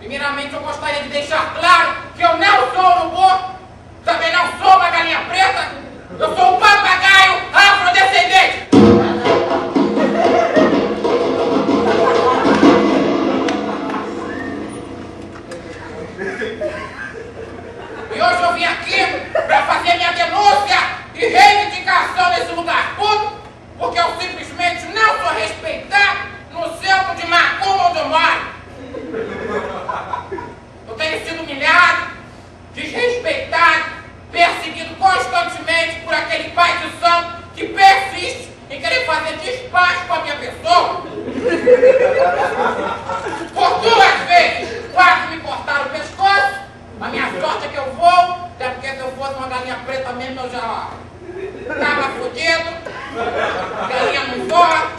Primeiramente, eu gostaria de deixar claro que eu não sou urubu, também não sou uma galinha preta, eu sou um papagaio afrodescendente. E hoje eu vim aqui para fazer minha denúncia e reivindicação nesse lugar público, porque eu simplesmente não sou respeitado no centro de Macumba onde eu moro. Eu tenho sido humilhado, desrespeitado, perseguido constantemente por aquele pai de santo que persiste em querer fazer despacho com a minha pessoa. Por 2 vezes quase me cortaram o pescoço. A minha sorte é que eu vou, até porque se eu fosse uma galinha preta mesmo eu já estava fodido. Galinha não voa.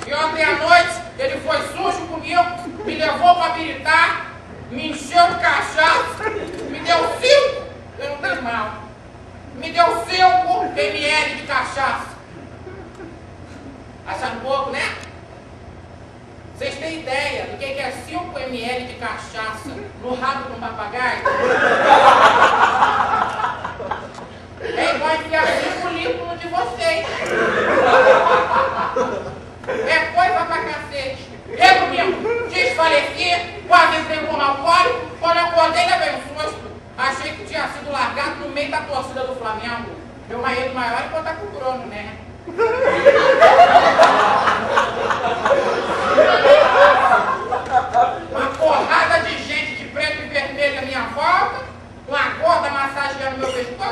E ontem à noite ele foi sujo comigo, me levou para habilitar, me encheu de cachaça, me deu 5, eu não tenho mal, me deu 5 ml de cachaça. Acharam pouco, né? Vocês têm ideia do que é 5 ml de cachaça no rabo de um papagaio? É igual enfiar 5 litros no de vocês. É coisa pra cacete. Eu mesmo desfaleci, quase entrei em coma alcoólico. Quando eu acordei, levei um susto. Achei que tinha sido largado no meio da torcida do Flamengo. Meu marido maior é contar com o Bruno, né? Uma porrada de gente de preto e vermelho à minha volta, uma corda massageando meu pescoço.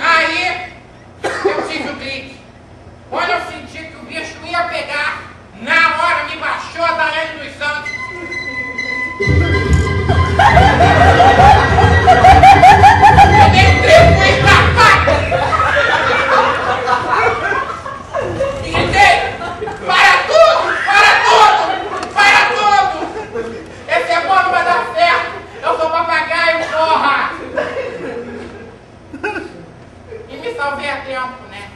Aí eu tive o clique. Quando eu senti que o bicho ia pegar, na hora me baixou a Daiane dos Santos. Eu dei um grito com escapado. E gritei, para tudo, para tudo, para tudo. Esse é bom, não vai dar certo. Eu sou papagaio, porra. E me salvei a tempo, né?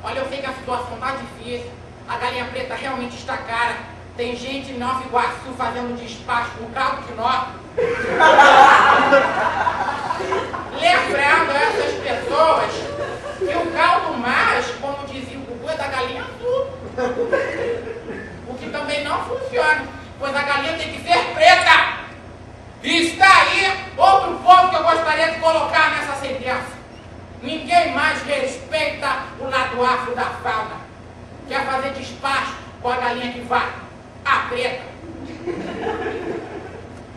Olha, eu sei que a situação tá difícil. A galinha preta realmente está cara. Tem gente em Nova Iguaçu fazendo despacho no caldo de nó. Lembrando a essas pessoas que o caldo mais, como dizia o Gugu, é da galinha azul. O que também não funciona, pois a galinha tem que ser preta. E está aí outro ponto que eu gostaria de colocar nessa sentença. Ninguém mais respeita o lado afro da fauna. Quer fazer despacho com a galinha que vai, a preta.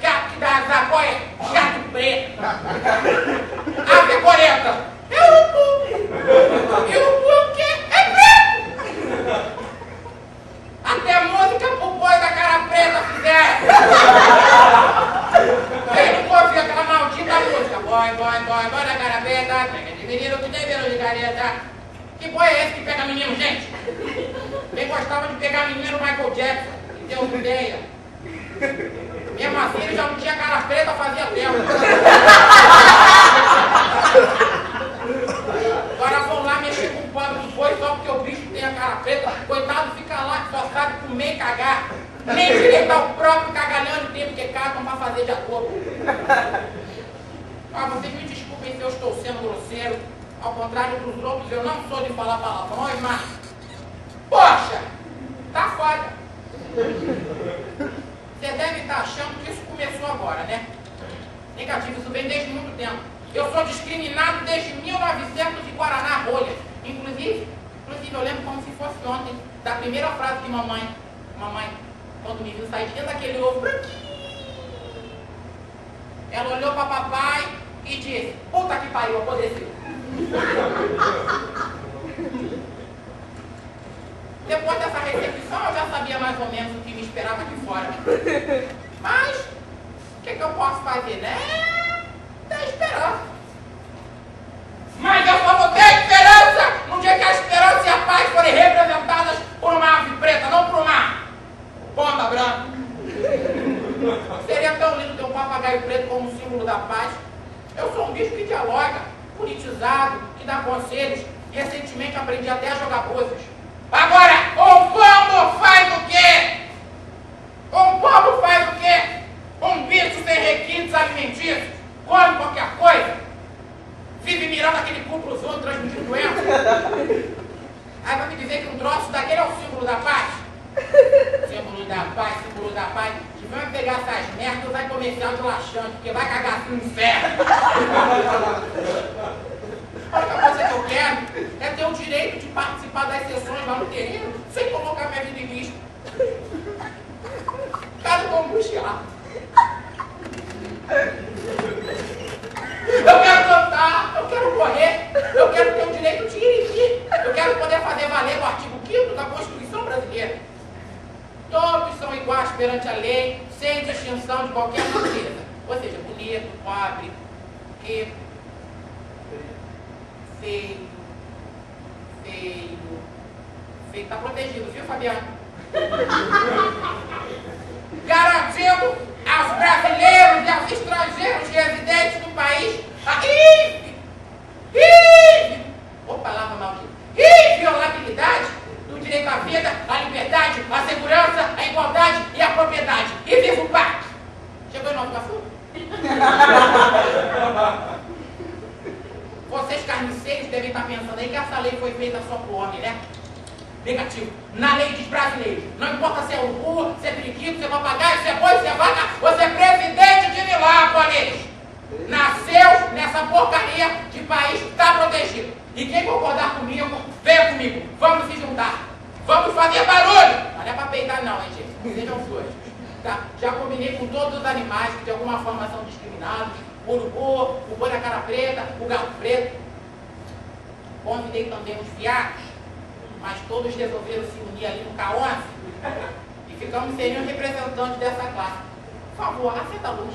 Gato que dá azar, qual é? Gato preto. Ave coreta. É urubu. E urubu é o quê? É preto. Até música pro boi da cara preta fizeram. Quem não ouviu aquela maldita música? Boi da cara preta. Menino que tem verão de careta. Que boi é esse que pega menino, gente? Quem gostava de pegar menino Michael Jackson? Que deu ideia. Mesmo assim ele já não tinha cara preta fazia tempo. Agora vão lá mexer com o pobre do boi só porque o bicho tem a cara preta. Coitado fica lá que só sabe comer e cagar. Nem direitar o próprio cagalhão tem porque cagam pra fazer de acordo. Ah, vocês me desculpem se eu estou sendo grosseiro. Ao contrário dos outros, eu não sou de falar palavrões, mas... Poxa! Tá foda! Você deve estar achando que isso começou agora, né? Negativo, isso vem desde muito tempo. Eu sou discriminado desde 1900 de Guaraná Rolha. Inclusive, eu lembro como se fosse ontem, da primeira frase de mamãe, quando me viu sair de dentro daquele ovo branquinho, ela olhou para papai e disse, puta que pariu, apodreceu. Depois dessa recepção, eu já sabia mais ou menos o que me esperava aqui fora. Mas, o que eu posso fazer, né? Ter esperança. Mas eu só vou ter esperança no dia que a esperança e a paz forem representadas por uma ave preta, não por uma pomba branca. Seria tão lindo ter um papagaio preto como símbolo da paz. Eu sou um bicho que dialoga, politizado, que dá conselhos. Recentemente aprendi até a jogar búzios. Agora, o pombo faz o quê? Rapaz, seguro da paz, se vai pegar essas merdas, vai comercial de laxante, porque vai cagar assim no inferno. A única coisa que eu quero é ter o direito de participar das sessões lá no terreno, sem colocar minha vida em risco. Cara, eu tô angustiado. Eu quero cantar, eu quero correr, eu quero ter o direito de ir e vir, eu quero poder fazer valer o artigo 5º da Constituição Brasileira. Todos são iguais perante a lei, sem distinção de qualquer natureza. Ou seja, bonito, pobre, rico, feio. Feio está protegido, viu, Fabiano? Garantindo aos brasileiros e aos estrangeiros residentes do país a palavra maldita, inviolabilidade do direito à vida, à liberdade, à segurança, à igualdade e à propriedade. E viva o pacto! Chegou em Nova Iguaçu? Vocês carniceiros devem estar pensando aí que essa lei foi feita só para o homem, né? Negativo. Na lei diz brasileiro. Não importa se é urubu, se é periquito, se é papagaio, se é boi, se é vaca, você é presidente de Milópolis. Nasceu nessa porcaria de país que está protegido. E quem concordar comigo, venha comigo. Vamos se juntar. Vamos fazer barulho. Não é para peidar não, hein, gente? Não sejam doidos. Tá? Já combinei com todos os animais que de alguma forma são discriminados. O urubu, o boi da cara preta, o gato preto. Convidei também os viados, mas todos resolveram se unir ali no K11 e ficamos seriam representantes dessa classe. Por favor, acenda a luz.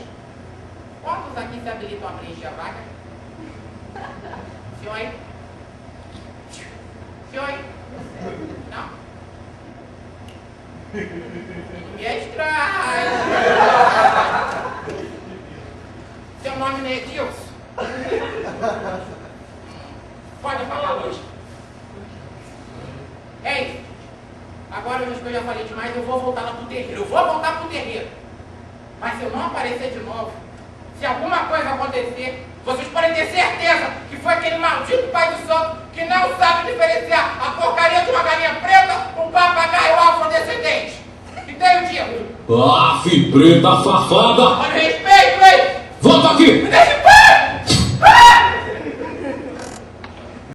Quantos aqui se habilitam a preencher a vaga? Senhor aí? Senhor aí? Não? Me é estranho. Seu nome não é Edilson? Pode falar, Luz. Ei, agora que eu já falei demais, eu vou voltar lá pro terreiro. Eu vou voltar pro terreiro. Mas se eu não aparecer de novo, se alguma coisa acontecer, vocês podem ter certeza que foi aquele maldito pai do santo que não sabe diferenciar a porcaria de uma galinha preta com um papagaio afrodescendente. E tem o dia. Aff, preta safada! Olha o respeito, hein? Volta aqui! Me deixa